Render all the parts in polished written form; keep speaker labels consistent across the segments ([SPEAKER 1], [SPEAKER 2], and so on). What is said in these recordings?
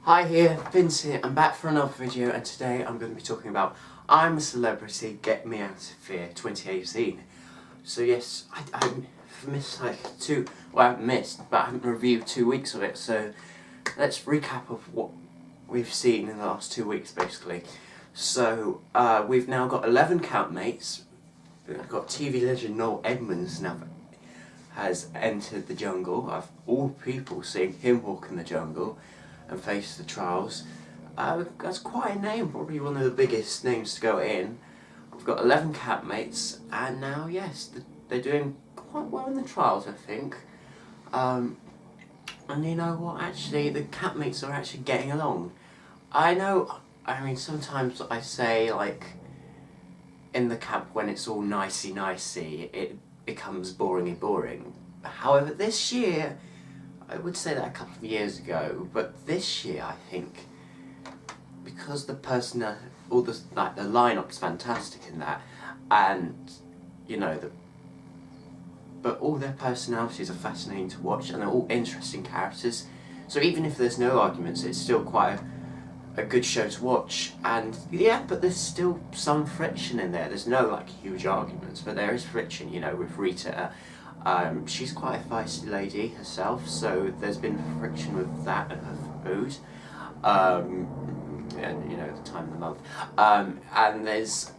[SPEAKER 1] Hi here, Vince here. I'm back for another video, and today I'm going to be talking about I'm a Celebrity, Get Me Out of Fear 2018. So yes, I missed like I haven't missed, but I haven't reviewed 2 weeks of it, so let's recap of what we've seen in the last 2 weeks basically. So we've now got 11 Countmates. We've got TV legend Noel Edmonds now has entered the jungle. Of all people, seeing him walk in the jungle and face the trials. That's quite a name, probably one of the biggest names to go in. We've got 11 Countmates, and now, yes, they're doing quite well in the trials, I think. And you know what, actually, the Countmates are actually getting along. I mean, sometimes I say, like, in the camp when it's all nicey, it becomes boring. However, this year, I would say that a couple of years ago, but this year I think, because the lineup's fantastic in that, and you know but all their personalities are fascinating to watch, and they're all interesting characters. So even if there's no arguments, it's still quite a good show to watch. And yeah, but there's still some friction in there. There's no like huge arguments, but there is friction, you know, with Rita. She's quite a feisty lady herself, so there's been friction with that and her food. And you know, the time of the month. And there's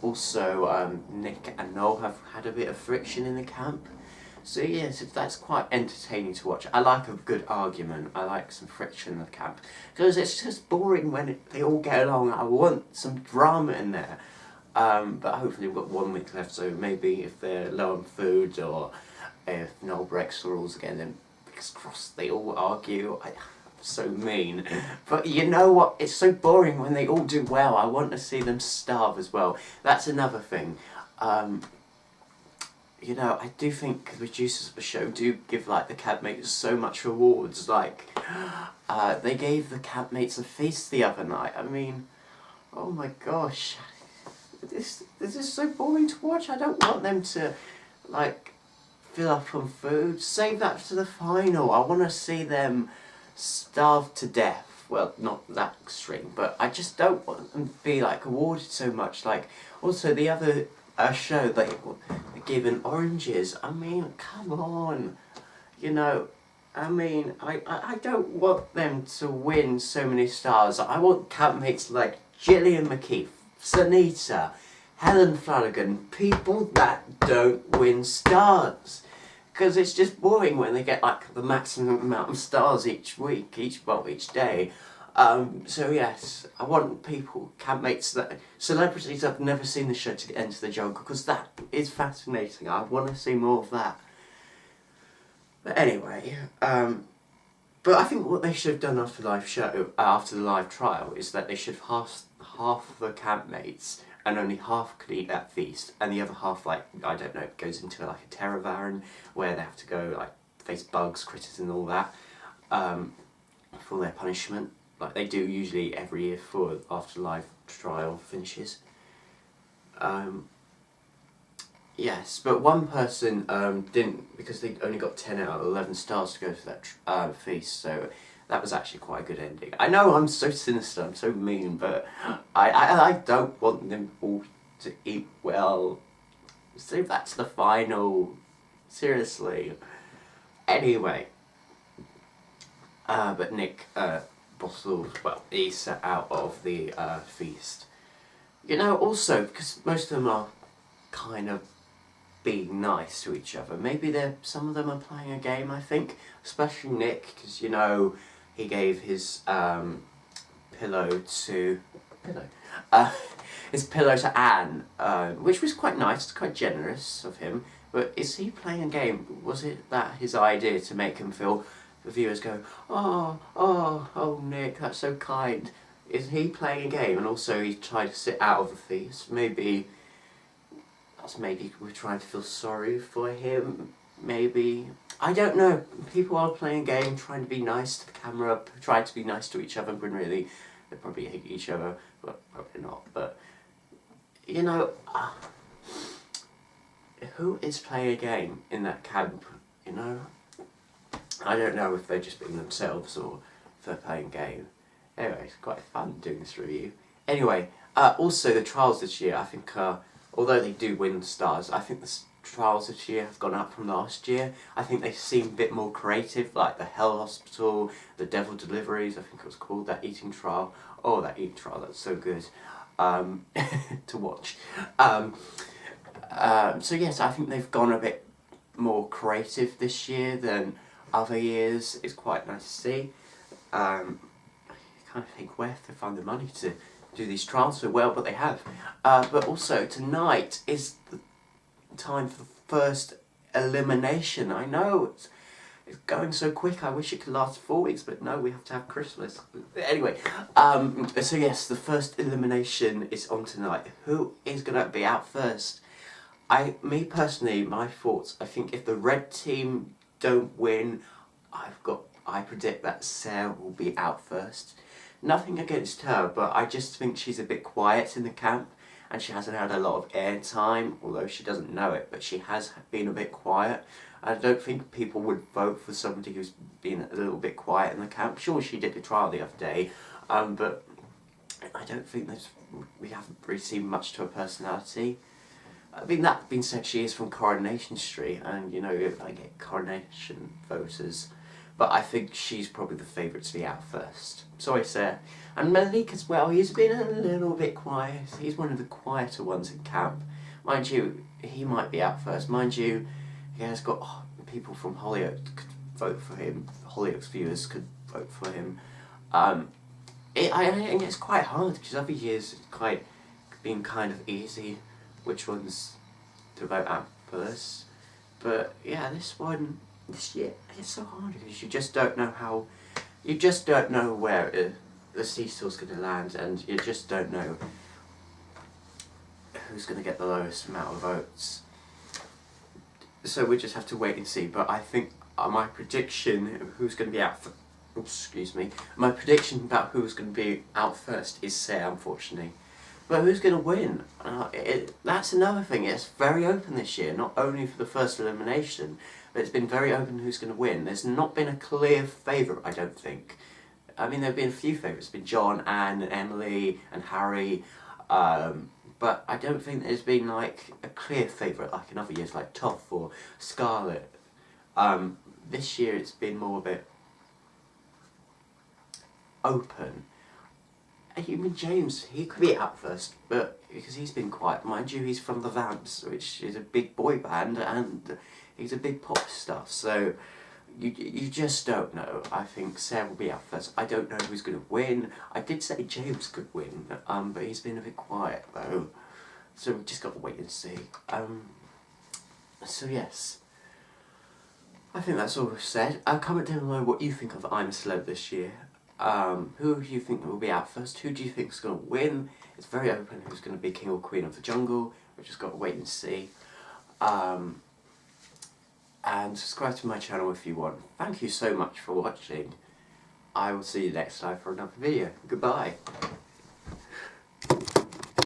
[SPEAKER 1] also Nick and Noel have had a bit of friction in the camp. So yes, that's quite entertaining to watch. I like a good argument. I like some friction in the camp, because it's just boring when they all get along. I want some drama in there. But hopefully we've got 1 week left, so maybe if they're low on food, or if Noel breaks the rules again, then because crossed they all argue. I'm so mean. But you know what? It's so boring when they all do well. I want to see them starve as well. That's another thing. You know, I do think the producers of the show do give like the Campmates so much rewards. Like, they gave the Campmates a feast the other night. I mean, oh my gosh. This is so boring to watch. I don't want them to, like, fill up on food. Save that to the final. I want to see them starve to death. Well, not that extreme, but I just don't want them to be, like, awarded so much. Like, also the other show, they're given oranges. I mean, come on. You know, I mean, I don't want them to win so many stars. I want Campmates like Gillian McKeith, Sunita, Helen Flanagan, people that don't win stars. Because it's just boring when they get like the maximum amount of stars each week, each day. So yes, I want people, Campmates, celebrities that have never seen the show to enter the jungle, because that is fascinating. I want to see more of that. But anyway, but I think what they should have done after the live show, after the live trial, is that they should have half of the Campmates, and only half could eat that feast, and the other half, like, I don't know, goes into like a Terravaran, where they have to go, like, face bugs, critters and all that, for their punishment, like they do usually every year after the live trial finishes. Yes, but one person didn't, because they only got 10 out of 11 stars to go to that feast, so that was actually quite a good ending. I know I'm so sinister, I'm so mean, but I don't want them all to eat well. Save that to the final. Seriously. Anyway. But Nick bottled, well, he set out of the feast. You know, also, because most of them are kind of being nice to each other. Maybe some of them are playing a game, I think. Especially Nick, because, you know, he gave his pillow to Anne, which was quite nice, quite generous of him. But is he playing a game? Was it that his idea to make him feel, the viewers go, oh, Nick, that's so kind. Is he playing a game? And also he tried to sit out of the feast. Maybe we're trying to feel sorry for him. Maybe, I don't know. People are playing a game, trying to be nice to the camera, trying to be nice to each other, when really they probably hate each other, but probably not. But you know, who is playing a game in that camp? You know, I don't know if they're just being themselves, or for playing game. Anyway, it's quite fun doing this review. Anyway, also the trials this year, I think, although they do win stars, I think the trials this year have gone up from last year. I think they seem a bit more creative, like the Hell Hospital, the Devil Deliveries, I think it was called, that eating trial. Oh, that eating trial, that's so good to watch. So yes, I think they've gone a bit more creative this year than other years. It's quite nice to see. You kind of think, where have they found the money to do these trials so well, but they have. But also, tonight is the time for the first elimination. I know it's going so quick. I wish it could last 4 weeks, but no, we have to have Christmas. Anyway, so yes, the first elimination is on tonight. Who is going to be out first? Me personally, my thoughts, I think if the red team don't win, I predict that Sarah will be out first. Nothing against her, but I just think she's a bit quiet in the camp, and she hasn't had a lot of airtime, although she doesn't know it, but she has been a bit quiet. I don't think people would vote for somebody who's been a little bit quiet in the camp. Sure, she did the trial the other day, but I don't think we haven't really seen much to her personality. I mean, that being said, she is from Coronation Street, and you know, I get Coronation voters, but I think she's probably the favourite to be out first. Sorry, Sarah. And Malik as well, he's been a little bit quiet. He's one of the quieter ones in camp. Mind you, he might be out first. Mind you, he has got people from Hollyoaks could vote for him. Hollyoaks viewers could vote for him. I think it's quite hard, because other years it's been kind of easy which ones to vote out first. But yeah, this year, it's so hard because you just don't know where the seesaw's going to land, and you just don't know who's going to get the lowest amount of votes. So we just have to wait and see. But I think my prediction of who's going to be out my prediction about who's going to be out first is Sarah, unfortunately. But who's going to win? That's another thing. It's very open this year, not only for the first elimination, but it's been very open who's going to win. There's not been a clear favourite, I don't think. I mean, there have been a few favourites. It's been John, Anne, and Emily, and Harry. But I don't think there's been like a clear favourite like in other years, like Toph or Scarlett. This year it's been more a bit open. Even James, he could be out first, but because he's been quiet. Mind you, he's from the Vamps, which is a big boy band, and he's a big pop star, so you just don't know. I think Sarah will be out first. I don't know who's going to win. I did say James could win, but he's been a bit quiet though, so we've just got to wait and see. So yes, I think that's all we've said. Comment down below what you think of I'm a Celeb this year. Who do you think will be out first? Who do you think is going to win? It's very open who's going to be king or queen of the jungle. We've just got to wait and see. And subscribe to my channel if you want. Thank you so much for watching. I will see you next time for another video. Goodbye.